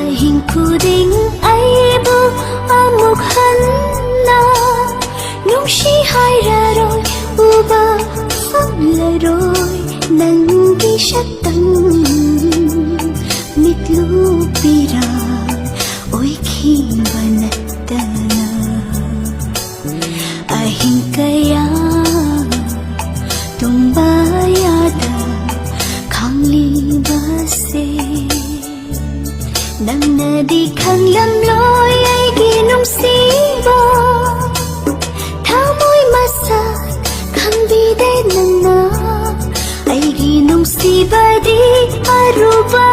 ahing khuding aibu amuk hanna nungshi hairaroi uba fanglaroi nanggi shaktam mitlu pira oi khiba nattana ahing kaya tumba yada khangliba se nangna khanglamloi aigi nungsiba thamoi masak khangbide nangna aigi nungsibadi aruba